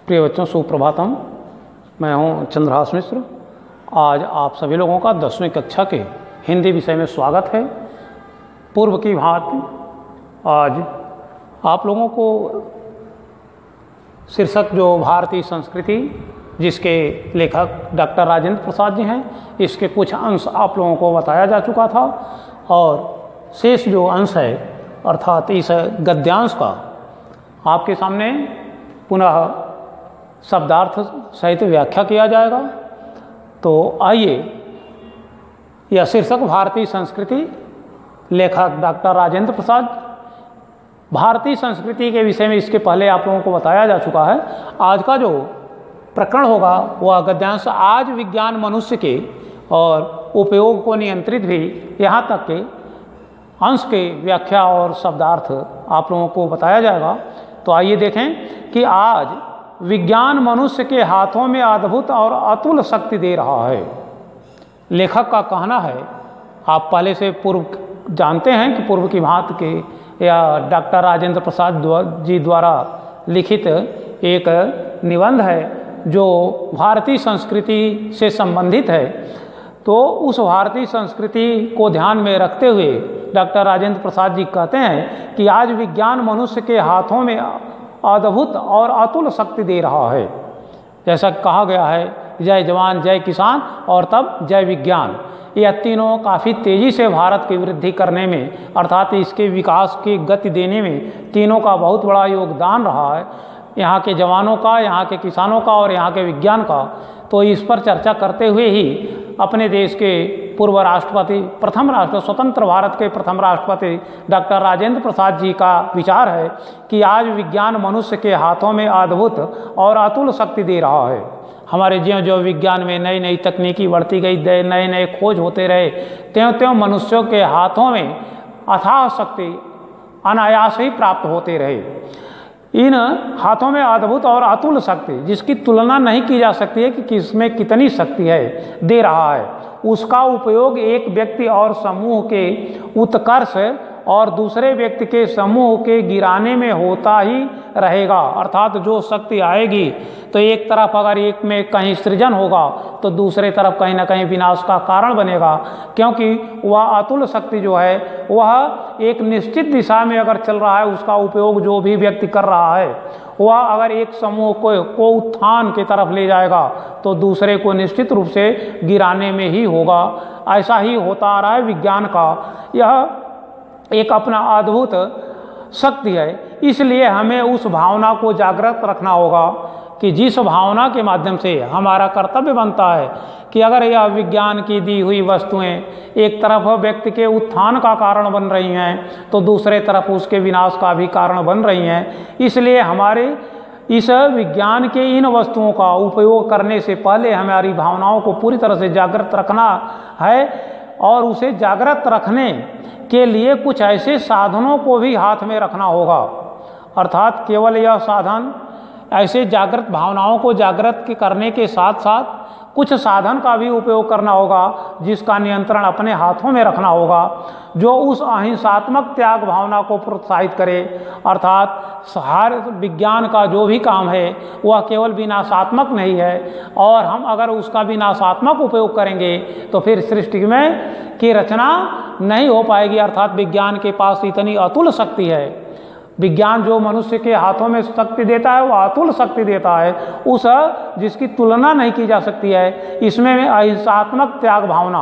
प्रिय बच्चों, सुप्रभातम। मैं हूं चंद्रहास मिश्र। आज आप सभी लोगों का 10वीं कक्षा के हिंदी विषय में स्वागत है। पूर्व की भांति आज आप लोगों को शीर्षक जो भारतीय संस्कृति, जिसके लेखक डॉक्टर राजेंद्र प्रसाद जी हैं, इसके कुछ अंश आप लोगों को बताया जा चुका था और शेष जो अंश है अर्थात इस गद्यांश का आपके सामने पुनः शब्दार्थ सहित व्याख्या किया जाएगा। तो आइए, यह शीर्षक भारतीय संस्कृति, लेखक डॉक्टर राजेंद्र प्रसाद। भारतीय संस्कृति के विषय में इसके पहले आप लोगों को बताया जा चुका है। आज का जो प्रकरण होगा वह गद्यांश आज विज्ञान मनुष्य के और उपयोग को नियंत्रित भी यहाँ तक के अंश के व्याख्या और शब्दार्थ आप लोगों को बताया जाएगा। तो आइए देखें कि आज विज्ञान मनुष्य के हाथों में अद्भुत और अतुल शक्ति दे रहा है। लेखक का कहना है, आप पहले से पूर्व जानते हैं कि पूर्व की भांति के या डॉक्टर राजेंद्र प्रसाद जी द्वारा लिखित एक निबंध है जो भारतीय संस्कृति से संबंधित है। तो उस भारतीय संस्कृति को ध्यान में रखते हुए डॉक्टर राजेंद्र प्रसाद जी कहते हैं कि आज विज्ञान मनुष्य के हाथों में अद्भुत और अतुल शक्ति दे रहा है। जैसा कहा गया है, जय जवान जय किसान और तब जय विज्ञान। यह तीनों काफ़ी तेज़ी से भारत की वृद्धि करने में अर्थात इसके विकास की गति देने में तीनों का बहुत बड़ा योगदान रहा है। यहाँ के जवानों का, यहाँ के किसानों का और यहाँ के विज्ञान का। तो इस पर चर्चा करते हुए ही अपने देश के पूर्व राष्ट्रपति, स्वतंत्र भारत के प्रथम राष्ट्रपति डॉक्टर राजेंद्र प्रसाद जी का विचार है कि आज विज्ञान मनुष्य के हाथों में अद्भुत और अतुल शक्ति दे रहा है। हमारे जो विज्ञान में नई नई तकनीकी बढ़ती गई, नए नए खोज होते रहे, त्यों त्यों मनुष्यों के हाथों में अथाह शक्ति अनायास ही प्राप्त होते रहे। इन हाथों में अद्भुत और अतुल शक्ति, जिसकी तुलना नहीं की जा सकती है कि किसमें कितनी शक्ति है, दे रहा है। उसका उपयोग एक व्यक्ति और समूह के उत्कर्ष और दूसरे व्यक्ति के समूह के गिराने में होता ही रहेगा। अर्थात जो शक्ति आएगी तो एक तरफ अगर एक में कहीं सृजन होगा तो दूसरे तरफ कहीं ना कहीं विनाश का कारण बनेगा, क्योंकि वह अतुल शक्ति जो है वह एक निश्चित दिशा में अगर चल रहा है, उसका उपयोग जो भी व्यक्ति कर रहा है वह अगर एक समूह को उत्थान की तरफ ले जाएगा तो दूसरे को निश्चित रूप से गिराने में ही होगा। ऐसा ही होता आ रहा है। विज्ञान का यह एक अपना अद्भुत शक्ति है। इसलिए हमें उस भावना को जागृत रखना होगा कि जिस भावना के माध्यम से हमारा कर्तव्य बनता है कि अगर यह विज्ञान की दी हुई वस्तुएं एक तरफ व्यक्ति के उत्थान का कारण बन रही हैं तो दूसरे तरफ उसके विनाश का भी कारण बन रही हैं। इसलिए हमारे इस विज्ञान के इन वस्तुओं का उपयोग करने से पहले हमारी भावनाओं को पूरी तरह से जागृत रखना है और उसे जागृत रखने के लिए कुछ ऐसे साधनों को भी हाथ में रखना होगा। अर्थात केवल यह साधन ऐसे जागृत भावनाओं को जागृत करने के साथ साथ कुछ साधन का भी उपयोग करना होगा जिसका नियंत्रण अपने हाथों में रखना होगा, जो उस अहिंसात्मक त्याग भावना को प्रोत्साहित करे। अर्थात हर विज्ञान का जो भी काम है वह केवल विनाशात्मक नहीं है और हम अगर उसका विनाशात्मक उपयोग करेंगे तो फिर सृष्टि में की रचना नहीं हो पाएगी। अर्थात विज्ञान के पास इतनी अतुल शक्ति है। विज्ञान जो मनुष्य के हाथों में शक्ति देता है वह अतुल शक्ति देता है, उस जिसकी तुलना नहीं की जा सकती है। इसमें अहिंसात्मक त्याग भावना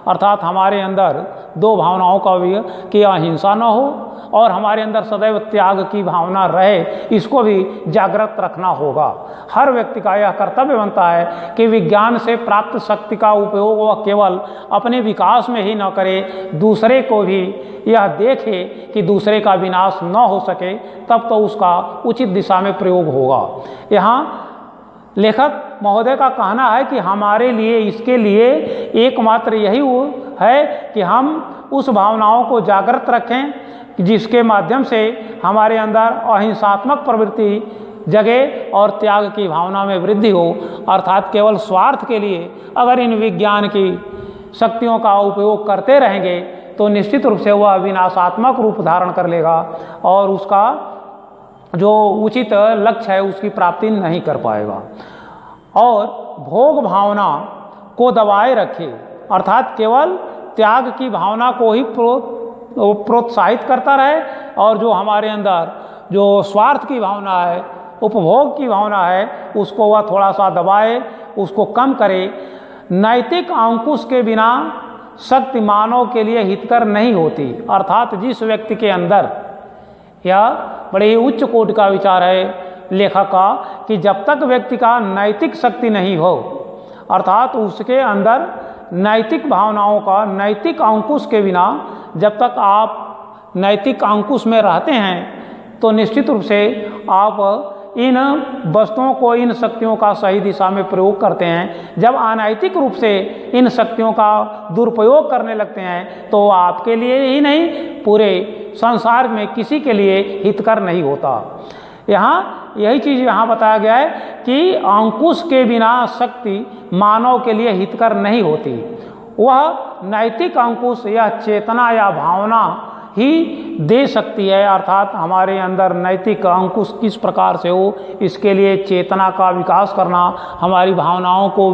अर्थात हमारे अंदर दो भावनाओं का भी कि अहिंसा न हो और हमारे अंदर सदैव त्याग की भावना रहे, इसको भी जागृत रखना होगा। हर व्यक्ति का यह कर्तव्य बनता है कि विज्ञान से प्राप्त शक्ति का उपयोग वह केवल अपने विकास में ही न करे, दूसरे को भी यह देखे कि दूसरे का विनाश न हो सके, तब तो उसका उचित दिशा में प्रयोग होगा। यहाँ लेखक महोदय का कहना है कि हमारे लिए इसके लिए एकमात्र यही है कि हम उस भावनाओं को जागृत रखें जिसके माध्यम से हमारे अंदर अहिंसात्मक प्रवृत्ति जगे और त्याग की भावना में वृद्धि हो। अर्थात केवल स्वार्थ के लिए अगर इन विज्ञान की शक्तियों का उपयोग करते रहेंगे तो निश्चित रूप से वह विनाशात्मक रूप धारण कर लेगा और उसका जो उचित लक्ष्य है उसकी प्राप्ति नहीं कर पाएगा। और भोग भावना को दबाए रखे, अर्थात केवल त्याग की भावना को ही प्रोत्साहित करता रहे, और जो हमारे अंदर जो स्वार्थ की भावना है, उपभोग की भावना है, उसको वह थोड़ा सा दबाए, उसको कम करे। नैतिक अंकुश के बिना शक्ति मानव के लिए हितकर नहीं होती, अर्थात जिस व्यक्ति के अंदर यह बड़े ही उच्च कोटि का विचार है लेखक का कि जब तक व्यक्ति का नैतिक शक्ति नहीं हो, अर्थात उसके अंदर नैतिक भावनाओं का नैतिक अंकुश के बिना जब तक आप नैतिक अंकुश में रहते हैं तो निश्चित रूप से आप इन वस्तुओं को, इन शक्तियों का सही दिशा में प्रयोग करते हैं। जब अनैतिक रूप से इन शक्तियों का दुरुपयोग करने लगते हैं तो आपके लिए ही नहीं, पूरे संसार में किसी के लिए हितकर नहीं होता। यहाँ यही चीज़ यहाँ बताया गया है कि अंकुश के बिना शक्ति मानव के लिए हितकर नहीं होती। वह नैतिक अंकुश या चेतना या भावना ही दे सकती है, अर्थात हमारे अंदर नैतिक अंकुश किस प्रकार से हो, इसके लिए चेतना का विकास करना, हमारी भावनाओं को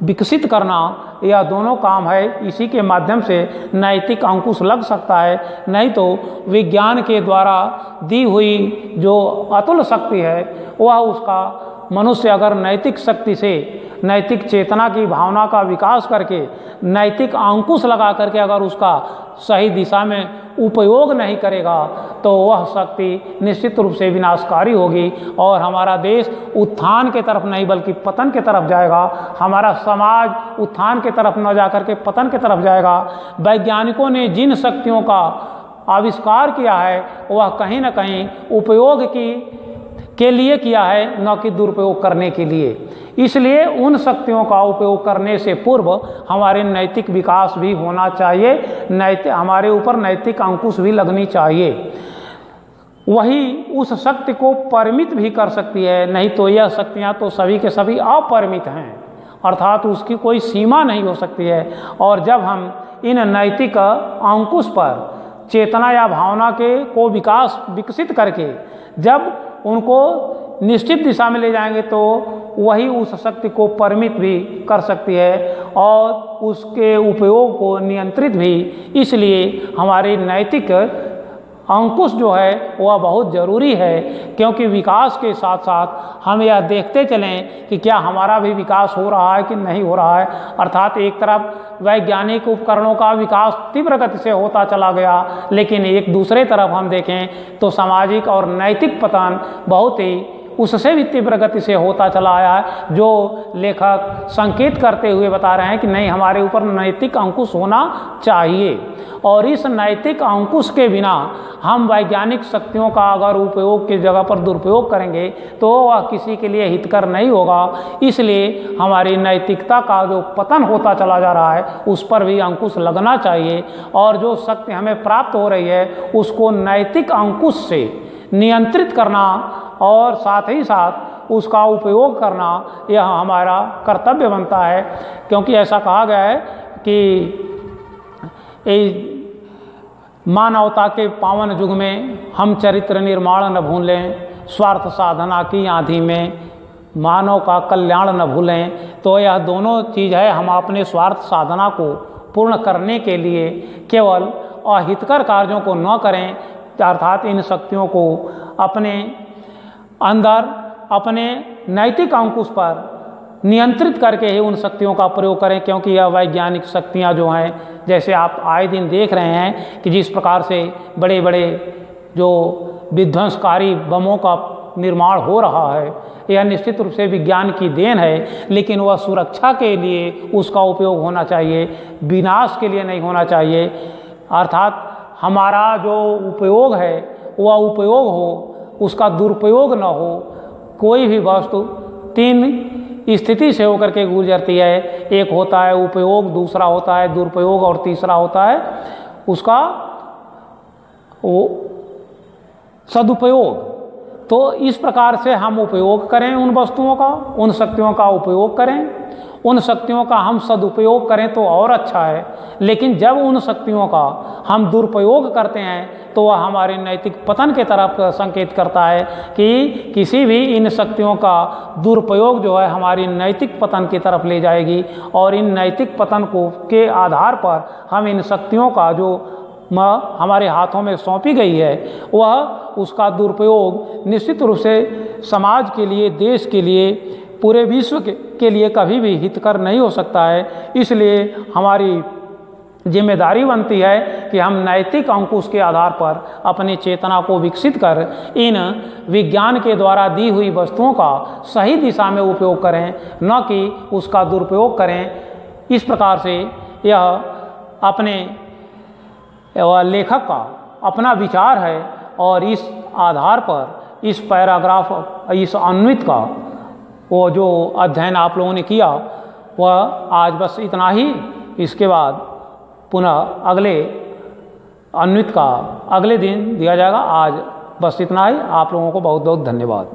विकसित करना, यह दोनों काम है। इसी के माध्यम से नैतिक अंकुश लग सकता है, नहीं तो विज्ञान के द्वारा दी हुई जो अतुल शक्ति है वह उसका मनुष्य अगर नैतिक शक्ति से, नैतिक चेतना की भावना का विकास करके, नैतिक अंकुश लगा करके अगर उसका सही दिशा में उपयोग नहीं करेगा तो वह शक्ति निश्चित रूप से विनाशकारी होगी और हमारा देश उत्थान के तरफ नहीं बल्कि पतन के तरफ जाएगा। हमारा समाज उत्थान के तरफ न जाकर के पतन के तरफ जाएगा। वैज्ञानिकों ने जिन शक्तियों का आविष्कार किया है वह कहीं न कहीं उपयोग के लिए किया है, न कि दुरुपयोग करने के लिए। इसलिए उन शक्तियों का उपयोग करने से पूर्व हमारे नैतिक विकास भी होना चाहिए, हमारे ऊपर नैतिक अंकुश भी लगनी चाहिए। वही उस शक्ति को परिमित भी कर सकती है, नहीं तो यह शक्तियाँ तो सभी के सभी अपरिमित हैं, अर्थात उसकी कोई सीमा नहीं हो सकती है। और जब हम इन नैतिक अंकुश पर चेतना या भावना को विकसित करके जब उनको निश्चित दिशा में ले जाएंगे तो वही उस शक्ति को परिमित भी कर सकती है और उसके उपयोग को नियंत्रित भी। इसलिए हमारे नैतिक अंकुश जो है वह बहुत ज़रूरी है, क्योंकि विकास के साथ साथ हम यह देखते चलें कि क्या हमारा भी विकास हो रहा है कि नहीं हो रहा है। अर्थात एक तरफ वैज्ञानिक उपकरणों का विकास तीव्र गति से होता चला गया, लेकिन एक दूसरे तरफ हम देखें तो सामाजिक और नैतिक पतन बहुत ही उससे भी तीव्र गति से होता चला आया है, जो लेखक संकेत करते हुए बता रहे हैं कि नहीं, हमारे ऊपर नैतिक अंकुश होना चाहिए। और इस नैतिक अंकुश के बिना हम वैज्ञानिक शक्तियों का अगर उपयोग की जगह पर दुरुपयोग करेंगे तो वह किसी के लिए हितकर नहीं होगा। इसलिए हमारी नैतिकता का जो पतन होता चला जा रहा है उस पर भी अंकुश लगना चाहिए, और जो शक्ति हमें प्राप्त हो रही है उसको नैतिक अंकुश से नियंत्रित करना और साथ ही साथ उसका उपयोग करना यह हमारा कर्तव्य बनता है। क्योंकि ऐसा कहा गया है कि मानवता के पावन युग में हम चरित्र निर्माण न भूलें, स्वार्थ साधना की आंधी में मानव का कल्याण न भूलें। तो यह दोनों चीज़ है, हम अपने स्वार्थ साधना को पूर्ण करने के लिए केवल अहितकर कार्यों को न करें, अर्थात इन शक्तियों को अपने अंदर अपने नैतिक अंकुश पर नियंत्रित करके ही उन शक्तियों का प्रयोग करें। क्योंकि यह वैज्ञानिक शक्तियाँ जो हैं, जैसे आप आए दिन देख रहे हैं कि जिस प्रकार से बड़े बड़े जो विध्वंसकारी बमों का निर्माण हो रहा है, यह निश्चित रूप से विज्ञान की देन है, लेकिन वह सुरक्षा के लिए उसका उपयोग होना चाहिए, विनाश के लिए नहीं होना चाहिए। अर्थात हमारा जो उपयोग है वह उपयोग हो, उसका दुरुपयोग न हो। कोई भी वस्तु तीन स्थिति से होकर के गुजरती है, एक होता है उपयोग, दूसरा होता है दुरुपयोग और तीसरा होता है उसका सदुपयोग। तो इस प्रकार से हम उपयोग करें उन वस्तुओं का, उन शक्तियों का उपयोग करें उन शक्तियों का हम सदुपयोग करें तो और अच्छा है, लेकिन जब उन शक्तियों का हम दुरुपयोग करते हैं तो वह हमारे नैतिक पतन के तरफ संकेत करता है कि किसी भी इन शक्तियों का दुरुपयोग जो है हमारी नैतिक पतन की तरफ ले जाएगी, और इन नैतिक पतन को के आधार पर हम इन शक्तियों का जो हमारे हाथों में सौंपी गई है वह उसका दुरुपयोग निश्चित रूप से समाज के लिए, देश के लिए, पूरे विश्व के लिए कभी भी हितकर नहीं हो सकता है। इसलिए हमारी जिम्मेदारी बनती है कि हम नैतिक अंकुश के आधार पर अपनी चेतना को विकसित कर इन विज्ञान के द्वारा दी हुई वस्तुओं का सही दिशा में उपयोग करें, न कि उसका दुरुपयोग करें। इस प्रकार से यह अपने लेखक का अपना विचार है, और इस आधार पर इस पैराग्राफ, इस अन्वित का वो जो अध्ययन आप लोगों ने किया वह आज बस इतना ही। इसके बाद पुनः अगले अन्वित का अगले दिन दिया जाएगा। आज बस इतना ही। आप लोगों को बहुत बहुत धन्यवाद।